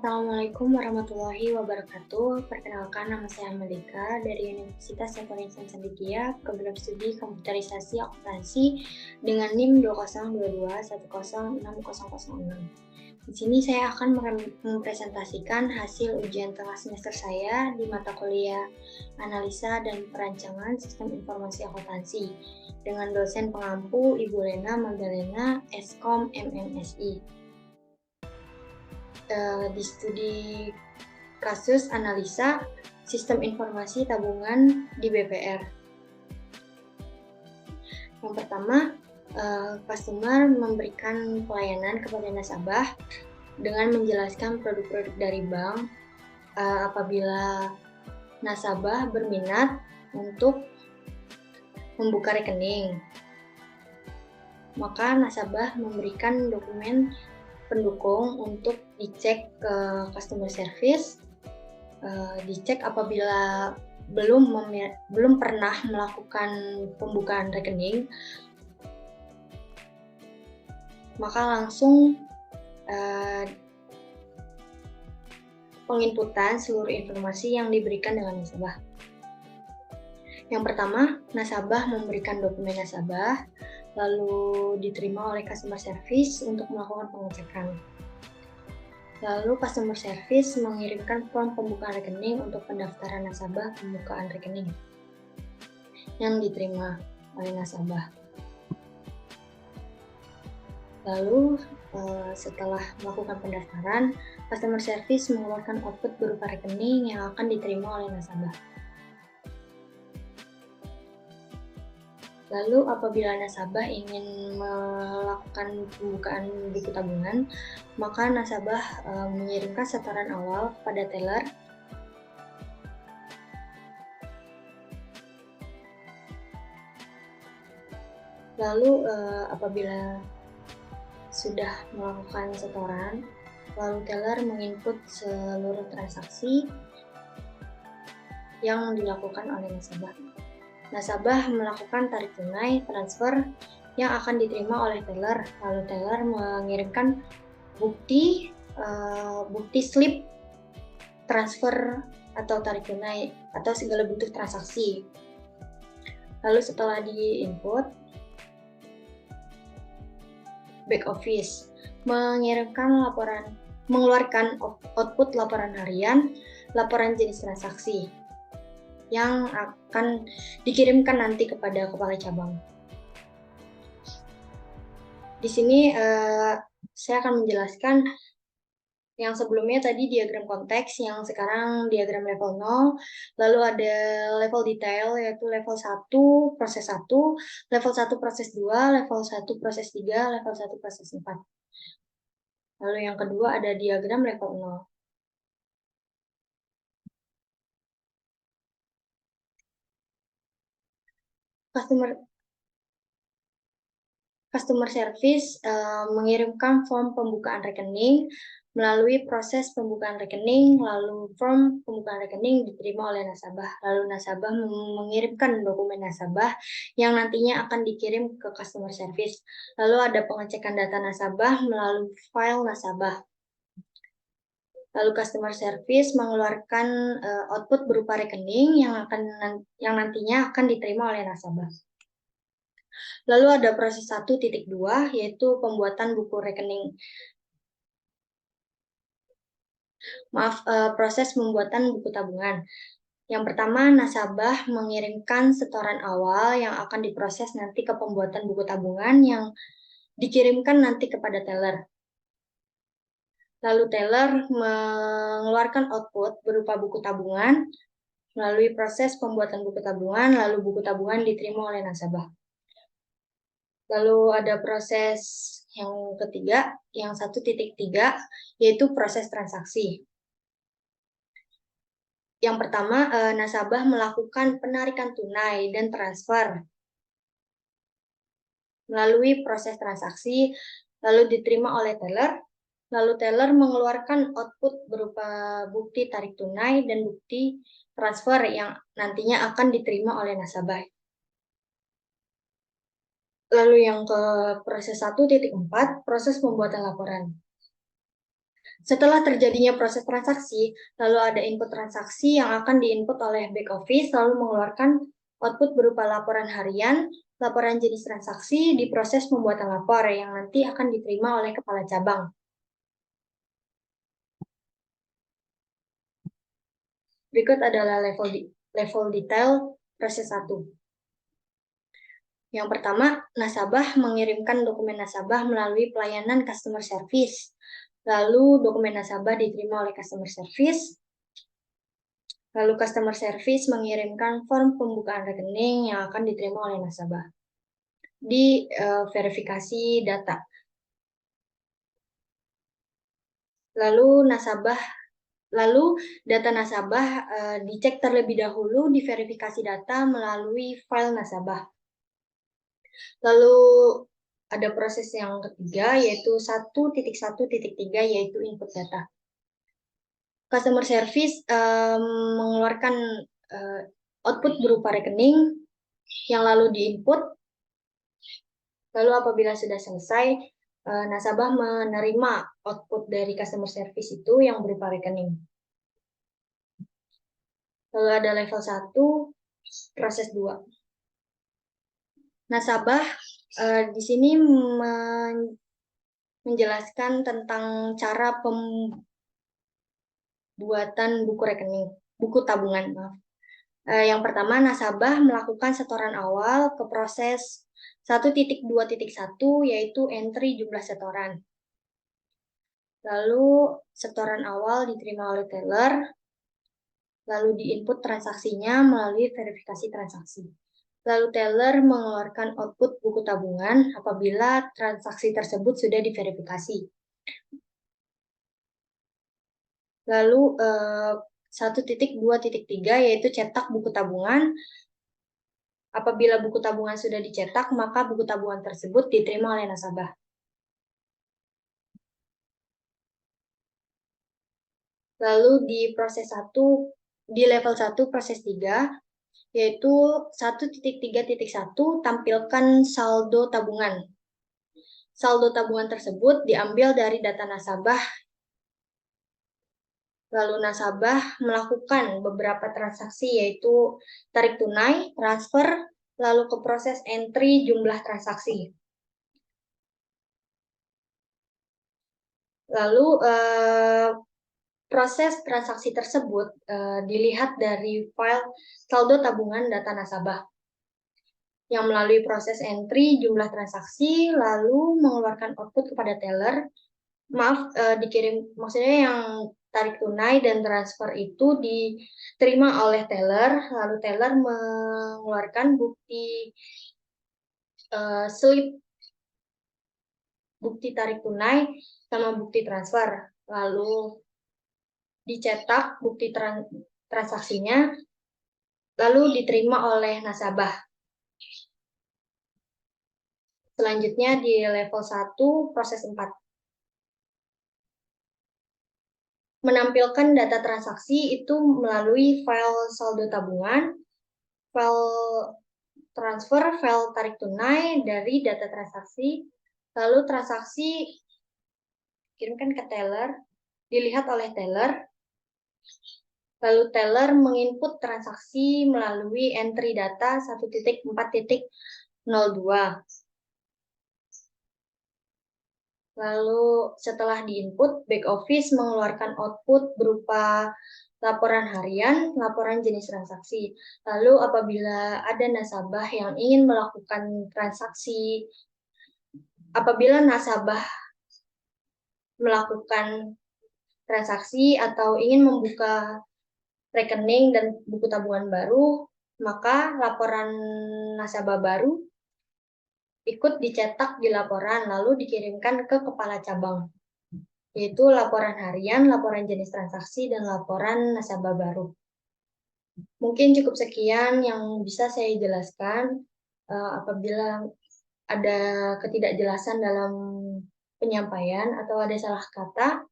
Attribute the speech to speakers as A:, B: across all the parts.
A: Assalamualaikum warahmatullahi wabarakatuh. Perkenalkan, nama saya Malika dari Universitas Saparien Sandikia, program studi komputerisasi akuntansi dengan NIM 2022106006. Di sini saya akan mempresentasikan hasil ujian tengah semester saya di mata kuliah Analisa dan Perancangan Sistem Informasi Akuntansi dengan dosen pengampu Ibu Lena Magdalena, Eskom MMSI. Di studi kasus analisa sistem informasi tabungan di BPR. Yang pertama, customer memberikan pelayanan kepada nasabah dengan menjelaskan produk-produk dari bank. Apabila nasabah berminat untuk membuka rekening, maka nasabah memberikan dokumen pendukung untuk dicek ke customer service, dicek apabila belum pernah melakukan pembukaan rekening, maka langsung penginputan seluruh informasi yang diberikan dengan nasabah. Yang pertama, nasabah memberikan dokumen nasabah, lalu diterima oleh customer service untuk melakukan pengecekan. Lalu customer service mengirimkan form pembukaan rekening untuk pendaftaran nasabah pembukaan rekening yang diterima oleh nasabah. Lalu setelah melakukan pendaftaran, customer service mengeluarkan output berupa rekening yang akan diterima oleh nasabah. Lalu apabila nasabah ingin melakukan pembukaan buku tabungan, maka nasabah mengirimkan setoran awal kepada teller. Lalu apabila sudah melakukan setoran, lalu teller menginput seluruh transaksi yang dilakukan oleh nasabah. Nasabah melakukan tarik tunai transfer yang akan diterima oleh teller, lalu teller mengirimkan bukti slip transfer atau tarik tunai atau segala bentuk transaksi. Lalu setelah di-input, back office mengeluarkan output laporan harian, laporan jenis transaksi yang akan dikirimkan nanti kepada kepala cabang. Di sini saya akan menjelaskan yang sebelumnya tadi diagram konteks, yang sekarang diagram level 0, lalu ada level detail yaitu level 1 proses 1, level 1 proses 2, level 1 proses 3, level 1 proses 4. Lalu yang kedua ada diagram level 0. Customer service mengirimkan form pembukaan rekening. Melalui proses pembukaan rekening, lalu form pembukaan rekening diterima oleh nasabah. Lalu nasabah mengirimkan dokumen nasabah yang nantinya akan dikirim ke customer service. Lalu ada pengecekan data nasabah melalui file nasabah. Lalu customer service mengeluarkan output berupa rekening yang nantinya akan diterima oleh nasabah. Lalu ada proses 1.2 yaitu pembuatan buku rekening. Proses pembuatan buku tabungan. Yang pertama, nasabah mengirimkan setoran awal yang akan diproses nanti ke pembuatan buku tabungan yang dikirimkan nanti kepada teller. Lalu teller mengeluarkan output berupa buku tabungan melalui proses pembuatan buku tabungan, lalu buku tabungan diterima oleh nasabah. Lalu ada proses yang ketiga, yang 1.3, yaitu proses transaksi. Yang pertama, nasabah melakukan penarikan tunai dan transfer melalui proses transaksi, lalu diterima oleh teller, lalu teller mengeluarkan output berupa bukti tarik tunai dan bukti transfer yang nantinya akan diterima oleh nasabah. Lalu yang ke proses 1.4, proses pembuatan laporan. Setelah terjadinya proses transaksi, lalu ada input transaksi yang akan diinput oleh back office, lalu mengeluarkan output berupa laporan harian, laporan jenis transaksi, diproses pembuatan lapor yang nanti akan diterima oleh kepala cabang. Berikut adalah level detail proses 1. Yang pertama, nasabah mengirimkan dokumen nasabah melalui pelayanan customer service. Lalu dokumen nasabah diterima oleh customer service. Lalu customer service mengirimkan form pembukaan rekening yang akan diterima oleh nasabah. Di verifikasi data. Lalu data nasabah dicek terlebih dahulu di verifikasi data melalui file nasabah. Lalu ada proses yang ketiga yaitu 1.1.3 yaitu input data. Customer service mengeluarkan output berupa rekening yang lalu diinput. Lalu apabila sudah selesai, nasabah menerima output dari customer service itu yang berupa rekening. Lalu ada level 1, proses 2. Nasabah di sini menjelaskan tentang cara pembuatan buku tabungan, maaf. Yang pertama, nasabah melakukan setoran awal ke proses 1.2.1 yaitu entry jumlah setoran. Lalu setoran awal diterima oleh teller, lalu diinput transaksinya melalui verifikasi transaksi. Lalu teller mengeluarkan output buku tabungan apabila transaksi tersebut sudah diverifikasi. Lalu 1.2.3 yaitu cetak buku tabungan. Apabila buku tabungan sudah dicetak, maka buku tabungan tersebut diterima oleh nasabah. Lalu di level 1 proses 3 yaitu 1.3.1 tampilkan saldo tabungan. Saldo tabungan tersebut diambil dari data nasabah. Lalu nasabah melakukan beberapa transaksi yaitu tarik tunai, transfer, lalu ke proses entry jumlah transaksi. Lalu proses transaksi tersebut dilihat dari file saldo tabungan data nasabah yang melalui proses entry jumlah transaksi lalu mengeluarkan output kepada teller. Maaf, maksudnya yang tarik tunai dan transfer itu diterima oleh teller, lalu teller mengeluarkan bukti tarik tunai sama bukti transfer, lalu dicetak bukti transaksinya, lalu diterima oleh nasabah. Selanjutnya di level 1, proses 4. Menampilkan data transaksi itu melalui file saldo tabungan, file transfer, file tarik tunai dari data transaksi, lalu transaksi kirimkan ke teller, dilihat oleh teller, lalu teller menginput transaksi melalui entry data 1.4.02. Lalu setelah diinput, back office mengeluarkan output berupa laporan harian, laporan jenis transaksi. Lalu apabila ada nasabah yang ingin melakukan transaksi, apabila nasabah melakukan transaksi atau ingin membuka rekening dan buku tabungan baru, maka laporan nasabah baru ikut dicetak di laporan lalu dikirimkan ke kepala cabang, yaitu laporan harian, laporan jenis transaksi, dan laporan nasabah baru. Mungkin cukup sekian yang bisa saya jelaskan. Apabila ada ketidakjelasan dalam penyampaian atau ada salah kata,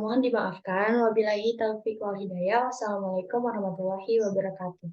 A: mohon dimaafkan. Wabillahi taufiq wal hidayah. Wassalamualaikum warahmatullahi wabarakatuh.